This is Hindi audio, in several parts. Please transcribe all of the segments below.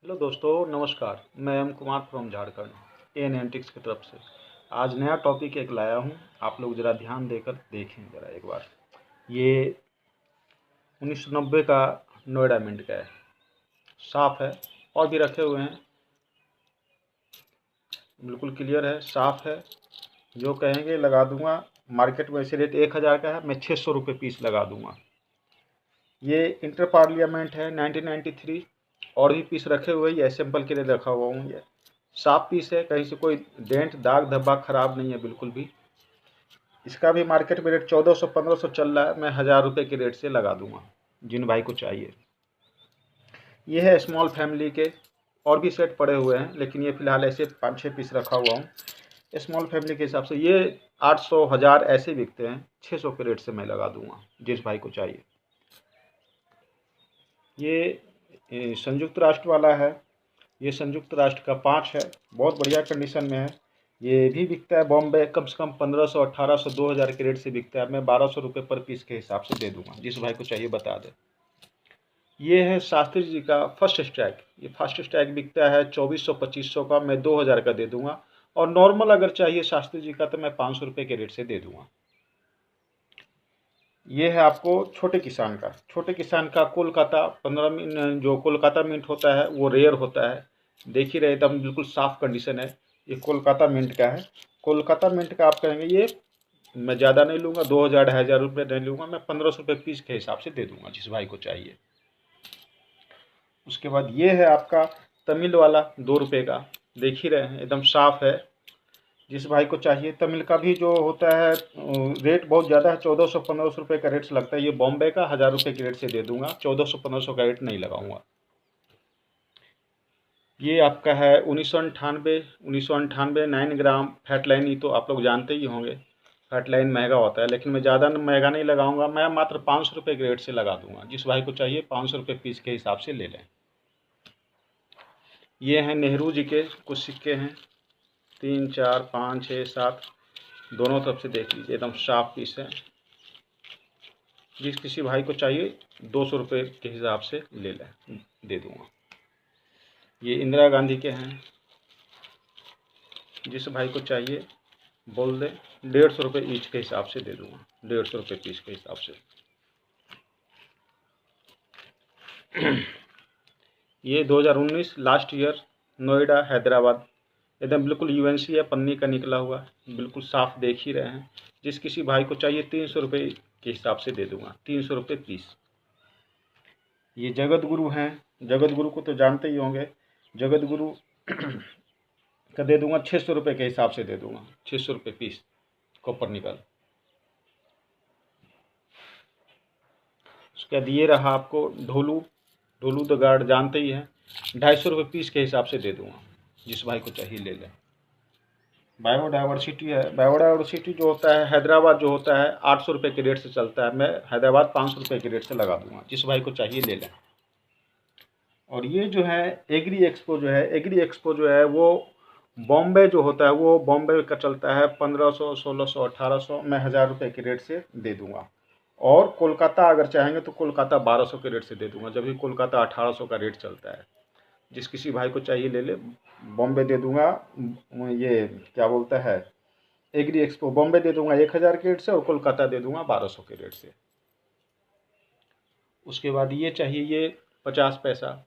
हेलो दोस्तों, नमस्कार। मैं एम कुमार फ्रॉम झारखंड एन एंटिक्स की तरफ से आज नया टॉपिक एक लाया हूँ। आप लोग ज़रा ध्यान देकर देखें ज़रा एक बार। ये 1990 का नोएडा मिंट का है, साफ़ है। और भी रखे हुए हैं, बिल्कुल क्लियर है, साफ़ है। जो कहेंगे लगा दूंगा। मार्केट में ऐसे रेट 1000 का है, मैं 600 रुपये पीस लगा दूंगा। ये इंटर पार्लियामेंट है 1993। और भी पीस रखे हुए, ये सैंपल के लिए रखा हुआ हूँ। ये साफ पीस है, कहीं से कोई डेंट दाग धब्बा खराब नहीं है बिल्कुल भी। इसका भी मार्केट में रेट 1400 1500 चल रहा है, मैं 1000 रुपये के रेट से लगा दूंगा जिन भाई को चाहिए। ये है स्मॉल फैमिली के, और भी सेट पड़े हुए हैं, लेकिन ये फिलहाल ऐसे 5-6 पीस रखा हुआ हूँ। स्मॉल फैमिली के हिसाब से ये 800 1000 ऐसे बिकते हैं, 600 के रेट से मैं लगा दूंगा जिस भाई को चाहिए। ये संयुक्त राष्ट्र वाला है। ये संयुक्त राष्ट्र का 5 है, बहुत बढ़िया कंडीशन में है। ये भी बिकता है बॉम्बे, कम से कम 1500 1800 2000 के रेट से बिकता है। मैं 1200 रुपये पर पीस के हिसाब से दे दूंगा, जिस भाई को चाहिए बता दे। ये है शास्त्री जी का फर्स्ट स्ट्राइक। ये फर्स्ट स्ट्राइक बिकता है 2400 2500 का, मैं 2000 का दे दूंगा। और नॉर्मल अगर चाहिए शास्त्री जी का तो मैं 500 रुपये के रेट से दे दूंगा। ये है आपको छोटे किसान का। छोटे किसान का कोलकाता 15 मिनट, जो कोलकाता मिंट होता है वो रेयर होता है। देख ही रहे, एकदम बिल्कुल साफ कंडीशन है। ये कोलकाता मिंट का है। कोलकाता मिंट का आप कहेंगे ये मैं ज़्यादा नहीं लूँगा, 2000 2500 रुपये नहीं लूँगा, मैं 1500 रुपये पीस के हिसाब से दे दूँगा जिस भाई को चाहिए। उसके बाद ये है आपका तमिल वाला 2 रुपये का। देख ही रहे हैं, एकदम साफ है। जिस भाई को चाहिए, तमिल का भी जो होता है रेट बहुत ज़्यादा है, 1400 1500 रुपये का रेट लगता है। ये बॉम्बे का 1000 रुपये के रेट से दे दूंगा, 1400 1500 का रेट नहीं लगाऊंगा। ये आपका है 1998 9 ग्राम फैट लाइन। ये तो आप लोग जानते ही होंगे, फैट लाइन महंगा होता है, लेकिन मैं ज़्यादा महंगा नहीं लगाऊंगा। मैं मात्र 500 रुपये के रेट से लगा दूंगा। जिस भाई को चाहिए 500 रुपये पीस के हिसाब से ले लें। ये हैं नेहरू जी के कुछ सिक्के हैं, 3 4 5 6 7, दोनों तरफ से देख लीजिए, एकदम साफ पीस है। जिस किसी भाई को चाहिए 200 रुपये के हिसाब से ले लें, दे दूँगा। ये इंदिरा गांधी के हैं, जिस भाई को चाहिए बोल दे, 150 रुपये ईच के हिसाब से दे दूँगा, 150 रुपये पीस के हिसाब से। ये 2019 लास्ट ईयर नोएडा हैदराबाद, एकदम बिल्कुल यूएनसी है, पन्नी का निकला हुआ, बिल्कुल साफ देख ही रहे हैं। जिस किसी भाई को चाहिए 300 रुपये के हिसाब से दे दूँगा, 300 रुपये पीस। ये जगत गुरु हैं, जगत गुरु को तो जानते ही होंगे। जगत गुरु का दे दूंगा 600 रुपये के हिसाब से दे दूंगा, 600 रुपये पीस कॉपर निकल। उसके बाद ये रहा आपको ढोलू। ढोलू द गार्ड जानते ही हैं, 250 रुपये पीस के हिसाब से दे दूंगा, जिस भाई को चाहिए ले लें। बायोडाइवर्सिटी है। बायोडाइवर्सिटी जो होता है हैदराबाद, जो होता है 800 रुपये के रेट से चलता है, मैं हैदराबाद 500 रुपये के रेट से लगा दूंगा, जिस भाई को चाहिए ले लें। और ये जो है एग्री एक्सपो जो है, एग्री एक्सपो जो है वो बॉम्बे जो होता है, वो बॉम्बे का चलता है 1500 1600 1800, मैं 1000 रुपये के रेट से दे दूंगा। और कोलकाता अगर चाहेंगे तो कोलकाता 1200 के रेट से दे दूंगा, जब भी कोलकाता 1800 का रेट चलता है। जिस किसी भाई को चाहिए ले ले। बॉम्बे दे दूंगा, ये क्या बोलता है, एग्री एक्सपो बॉम्बे दे दूंगा 1000 के रेट से, और कोलकाता दे दूंगा 1200 के रेट से। उसके बाद ये चाहिए, ये 50 पैसा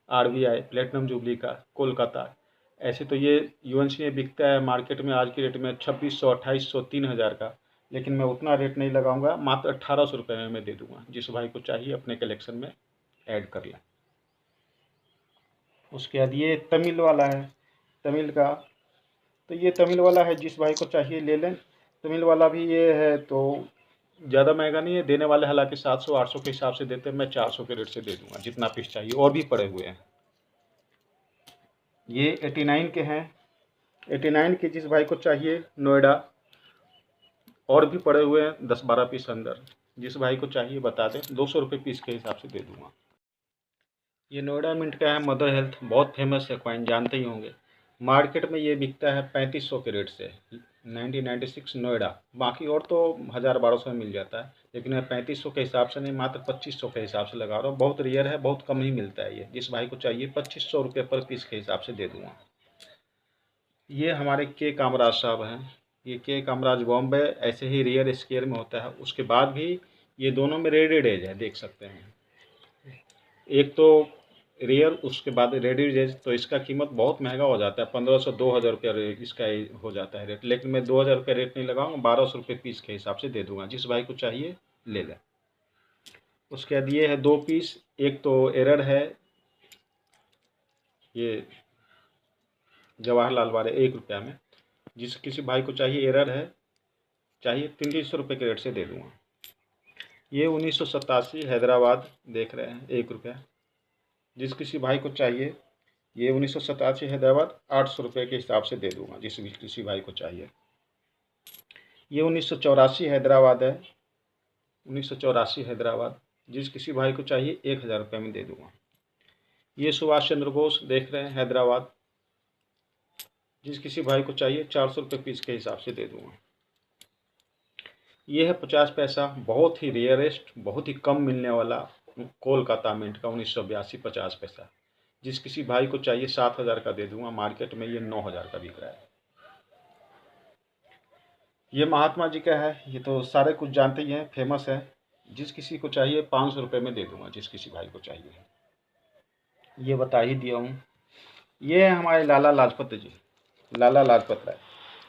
आरबीआई प्लेटिनम जुबली का कोलकाता। ऐसे तो ये यूएनसी में बिकता है मार्केट में आज के रेट में 2600 2800 3000 का, लेकिन मैं उतना रेट नहीं लगाऊंगा, मात्र 1800 रुपये में मैं दे दूंगा। जिस भाई को चाहिए अपने कलेक्शन में ऐड कर लें। उसके बाद ये तमिल वाला है, तमिल का। तो ये तमिल वाला है, जिस भाई को चाहिए ले लें। तमिल वाला भी ये है, तो ज़्यादा महंगा नहीं है देने वाले, हालांकि 700 800 के हिसाब से देते हैं, मैं 400 के रेट से दे दूंगा जितना पीस चाहिए। और भी पड़े हुए हैं। ये 89 के हैं, 89 के जिस भाई को चाहिए नोएडा, और भी पड़े हुए हैं 10-12 पीस अंदर। जिस भाई को चाहिए बता दें, 200 रुपये पीस के हिसाब से दे दूंगा। ये नोएडा मिंट का है, मदर हेल्थ, बहुत फेमस है कॉइन, जानते ही होंगे। मार्केट में ये बिकता है 3500 के रेट से, 1996 नोएडा। बाकी और तो 1000-1200 में मिल जाता है, लेकिन मैं 3500 के हिसाब से नहीं, मात्र 2500 के हिसाब से लगा रहा हूँ। बहुत रेयर है, बहुत कम ही मिलता है ये। जिस भाई को चाहिए 2500 रुपये पर पीस के हिसाब से दे दूँगा। ये हमारे के कामराज साहब हैं। ये के कामराज बॉम्बे ऐसे ही रेयर स्केयर में होता है। उसके बाद भी ये दोनों में रेडेड एज है, देख सकते हैं। एक तो रेयर, उसके बाद रेडेड एज, तो इसका कीमत बहुत महंगा हो जाता है। 1500-2000 रुपया इसका हो जाता है रेट। लेकिन मैं 2000 रुपये रेट नहीं लगाऊंगा, 1200 रुपये पीस के हिसाब से दे दूंगा। जिस भाई को चाहिए ले लें। उसके बाद ये है 2 पीस। एक तो एरर है, ये जवाहरलाल वाले 1 रुपया में। जिस किसी भाई को चाहिए, एरर है, चाहिए 300 रुपये के रेट से दे दूंगा। ये 1987 हैदराबाद, देख रहे हैं, 1 रुपया। जिस किसी भाई को चाहिए, ये 1987 हैदराबाद 800 रुपये के हिसाब से दे दूंगा। जिस भी किसी भाई को चाहिए। ये 1984 हैदराबाद है, 1984 हैदराबाद। जिस किसी भाई को चाहिए 1000 रुपये में दे दूंगा। ये सुभाष चंद्र बोस, देख रहे हैं, हैदराबाद। जिस किसी भाई को चाहिए 400 रुपये पीस के हिसाब से दे दूंगा। ये है 50 पैसा, बहुत ही रेयरेस्ट, बहुत ही कम मिलने वाला कोलकाता मिंट का 1982 50 पैसा। जिस किसी भाई को चाहिए 7000 का दे दूंगा। मार्केट में ये 9000 का बिक रहा है। ये महात्मा जी का है, ये तो सारे कुछ जानते ही हैं, फेमस है। जिस किसी को चाहिए 500 रुपये में दे दूंगा। जिस किसी भाई को चाहिए, ये बता ही दिया हूँ। ये है हमारे लाला लाजपत जी, लाला लाजपत राय।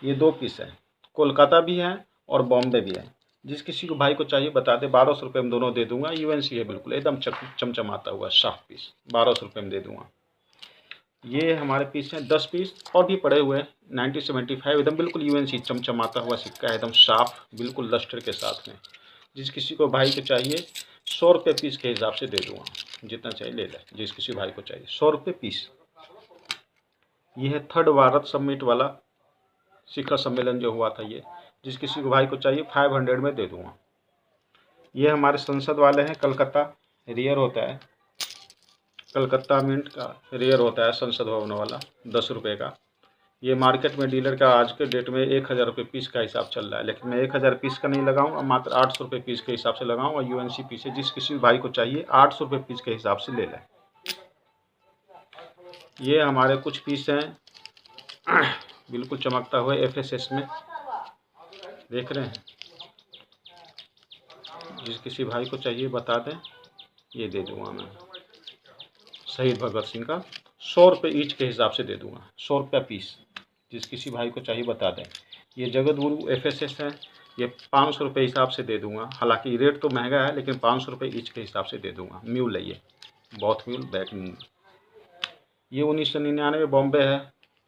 ये 2 पीस हैं, कोलकाता भी हैं और बॉम्बे भी हैं। जिस किसी को भाई को चाहिए बता दे, 1200 रुपये में दोनों दे दूंगा। यूएनसी है, बिल्कुल एकदम चमचमाता हुआ साफ पीस, 1200 रुपये में दे दूंगा। ये हमारे पीस हैं 10 पीस, और भी पड़े हुए हैं। 1975 एकदम बिल्कुल यूएनसी चमचमाता हुआ सिक्का, एकदम साफ, बिल्कुल लस्टर के साथ में। जिस किसी को भाई को चाहिए 100 रुपये पीस के हिसाब से दे दूंगा। जितना चाहिए ले ले। जिस किसी भाई को चाहिए 100 रुपये पीस। ये है 3rd भारत समिट वाला शिखर सम्मेलन जो हुआ था ये। जिस किसी को भाई को चाहिए 500 में दे दूंगा। ये हमारे संसद वाले हैं, कलकत्ता, रेयर होता है, कलकत्ता मिंट का रेयर होता है संसद भवन वाला, 10 रुपये का। ये मार्केट में डीलर का आज के डेट में 1000 रुपये पीस का हिसाब चल रहा है, लेकिन मैं 1000 पीस का नहीं लगाऊंगा, मात्र 800 रुपये पीस के हिसाब से लगाऊंगा। यूएनसी पीस है। जिस किसी भाई को चाहिए 800 रुपये पीस के हिसाब से ले लें। ये हमारे कुछ पीस हैं, बिल्कुल चमकता हुआ एफएसएस में, देख रहे हैं। जिस किसी भाई को चाहिए बता दें, ये दे दूंगा मैं। शहीद भगत सिंह का 100 रुपये ईच के हिसाब से दे दूंगा, 100 रुपया पीस। जिस किसी भाई को चाहिए बता दें। ये जगत गुरु एफएसएस है, ये 500 रुपये हिसाब से दे दूंगा। हालांकि रेट तो महंगा है, लेकिन 500 रुपये ईच के हिसाब से दे दूंगा। म्यूल है ये, बहुत म्यूल, बैक म्यूल। ये 1999 बॉम्बे है।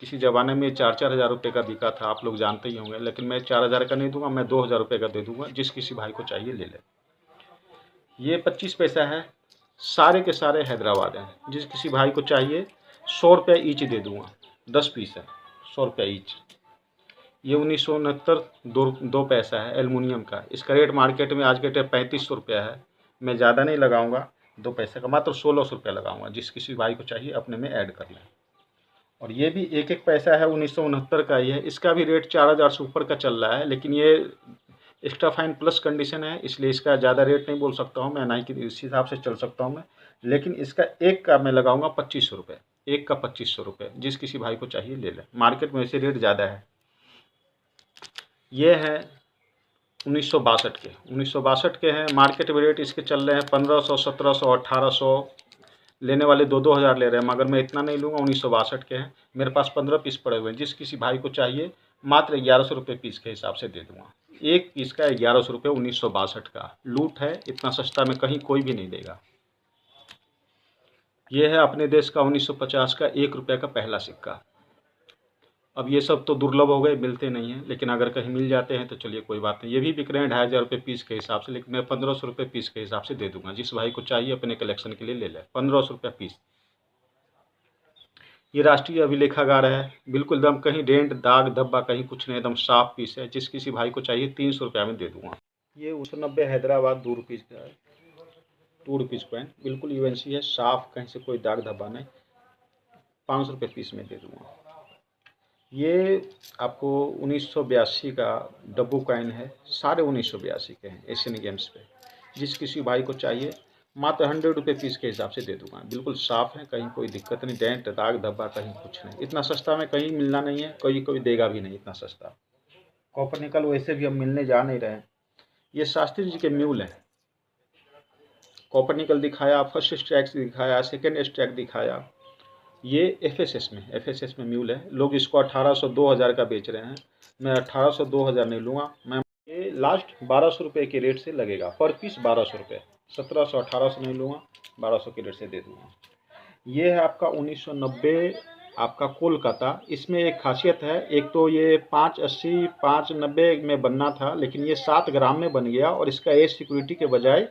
किसी ज़माने में 4-4 हज़ार रुपये का बिका था, आप लोग जानते ही होंगे। लेकिन मैं 4000 का नहीं दूंगा, मैं 2000 रुपये का दे दूंगा। जिस किसी भाई को चाहिए ले ले। ये 25 पैसा है, सारे के सारे हैदराबाद हैं। जिस किसी भाई को चाहिए 100 रुपये ईच दे दूंगा। 10 पीस है, 100 रुपये ईच। ये 1969 2 पैसा है, एल्युमिनियम का। इसका रेट मार्केट में आज के टाइम 3500 रुपया है। मैं ज़्यादा नहीं लगाऊंगा, 2 पैसे का, मात्र 1600 रुपया लगाऊंगा। जिस किसी भाई को चाहिए अपने में ऐड कर लें। और ये भी 1-1 पैसा है, 1969 का ही है। इसका भी रेट 4000 से ऊपर का चल रहा है, लेकिन ये एक्स्ट्रा फाइन प्लस कंडीशन है, इसलिए इसका ज़्यादा रेट नहीं बोल सकता हूँ मैं, ना कि इस हिसाब से चल सकता हूँ मैं। लेकिन इसका एक का मैं लगाऊंगा 2500 रुपये, एक का 2500 रुपये। जिस किसी भाई को चाहिए ले लें। मार्केट में ऐसे रेट ज़्यादा है। ये है 1962 के, 1962 के हैं। मार्केट में रेट इसके चल रहे हैं 1500, 1700, 1800। लेने वाले 2-2 हज़ार ले रहे हैं, मगर मैं इतना नहीं लूँगा। 1962 के हैं। मेरे पास 15 पीस पड़े हुए हैं। जिस किसी भाई को चाहिए मात्र 1100 रुपये पीस के हिसाब से दे दूँगा। एक पीस का 1100 रुपये, 1962 का। लूट है, इतना सस्ता में कहीं कोई भी नहीं देगा। ये है अपने देश का 1950 का 1 रुपये का पहला सिक्का। अब ये सब तो दुर्लभ हो गए, मिलते नहीं हैं, लेकिन अगर कहीं मिल जाते हैं तो चलिए कोई बात नहीं। ये भी बिक रहे हैं 2500 रुपये पीस के हिसाब से, लेकिन मैं 1500 रुपये पीस के हिसाब से दे दूंगा। जिस भाई को चाहिए अपने कलेक्शन के लिए ले लें, 1500 रुपये पीस। ये राष्ट्रीय अभिलेखागार है, बिल्कुल एकदम कहीं डेंट दाग धब्बा कहीं कुछ नहीं, एकदम साफ पीस है। जिस किसी भाई को चाहिए 300 रुपये में दे दूंगा। ये 1990 हैदराबाद 2 रुपीज़ का है, 2 रुपीज़ कॉइन, बिल्कुल यूएनसी है, साफ, कहीं से कोई दाग धब्बा नहीं, 500 रुपये पीस में दे दूंगा। ये आपको 1982 का डब्बू कॉइन है, सारे 1982 के हैं एशियन गेम्स पे। जिस किसी भाई को चाहिए मात्र 100 रुपये पीस के हिसाब से दे दूंगा। बिल्कुल साफ़ है, कहीं कोई दिक्कत नहीं, डेंट दाग धब्बा कहीं कुछ नहीं। इतना सस्ता में कहीं मिलना नहीं है, कोई देगा भी नहीं इतना सस्ता। कॉपर निकल वैसे भी हम मिलने जा नहीं रहे हैं। ये शास्त्री जी के म्यूल हैं। कॉपर निकल दिखाया, फर्स्ट स्ट्रैक दिखाया, सेकेंड स्ट्रैक दिखाया। ये एफएसएस में म्यूल है। लोग इसको 1800 2000 का बेच रहे हैं। मैं 1800 2000 नहीं लूँगा। मैं ये लास्ट 1200 रुपये के रेट से लगेगा, पर पीस 1200 रुपये। 1700 1800 नहीं लूँगा, 1200 के रेट से दे दूँगा। ये है आपका 1990 आपका कोलकाता। इसमें एक खासियत है, एक तो ये 580 590 में बनना था, लेकिन ये 7 ग्राम में बन गया। और इसका एज सिक्योरिटी के बजाय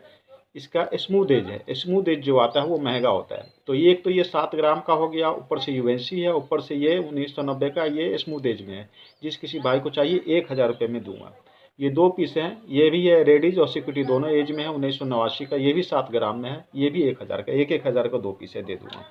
इसका स्मूथ एज है। स्मूथ एज जो आता है वो महंगा होता है। तो ये एक तो ये 7 ग्राम का हो गया, ऊपर से यूएनसी है, ऊपर से ये 1990 का ये स्मूथ एज में है। जिस किसी भाई को चाहिए 1000 रुपये में दूंगा। ये 2 पीस हैं, ये भी है रेडीज और सिक्योरिटी दोनों एज में है। 1989 का ये भी 7 ग्राम में है, ये भी 1000 का, 1000 का 2 पीस है, दे दूंगा।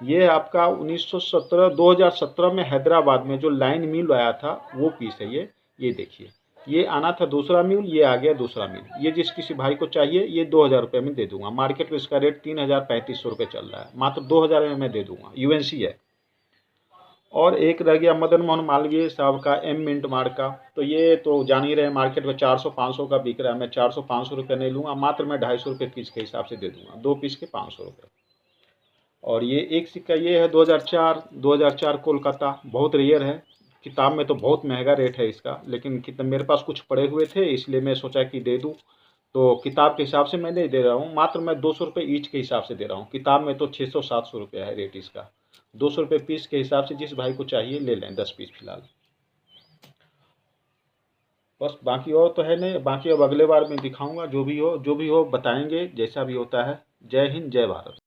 ये आपका 1917 2017 में हैदराबाद में जो लाइन मिल आया था वो पीस है ये देखिए। ये आना था दूसरा म्यूल, ये आ गया दूसरा म्यूल। ये जिस किसी भाई को चाहिए ये 2000 रुपये में दे दूंगा। मार्केट में इसका रेट 3500 रुपये चल रहा है, मात्र 2000 में मैं दे दूंगा। यूएनसी है। और एक रह गया मदन मोहन मालवीय साहब का एम मिंट मार्क का। तो ये तो जान ही रहे मार्केट में 400-500 का बिक रहा है। मैं 400-500 रुपये नहीं लूँगा, मात्र मैं 250 रुपये पीस के हिसाब से दे दूँगा। 2 पीस के 500 रुपये। और ये एक सिक्का ये है 2004 कोलकाता, बहुत रेयर है। किताब में तो बहुत महंगा रेट है इसका, लेकिन कितना मेरे पास कुछ पड़े हुए थे इसलिए मैं सोचा कि दे दूं। तो किताब के हिसाब से मैं नहीं दे रहा हूँ, मात्र मैं 200 रुपये ईच के हिसाब से दे रहा हूँ। किताब में तो 600-700 रुपये है रेट इसका। 200 रुपये पीस के हिसाब से जिस भाई को चाहिए ले लें, 10 पीस फिलहाल। बस बाकी और तो है नहीं, बाकी अब अगले बार मैं दिखाऊंगा। जो भी हो बताएंगे, जैसा भी होता है। जय हिंद, जय भारत।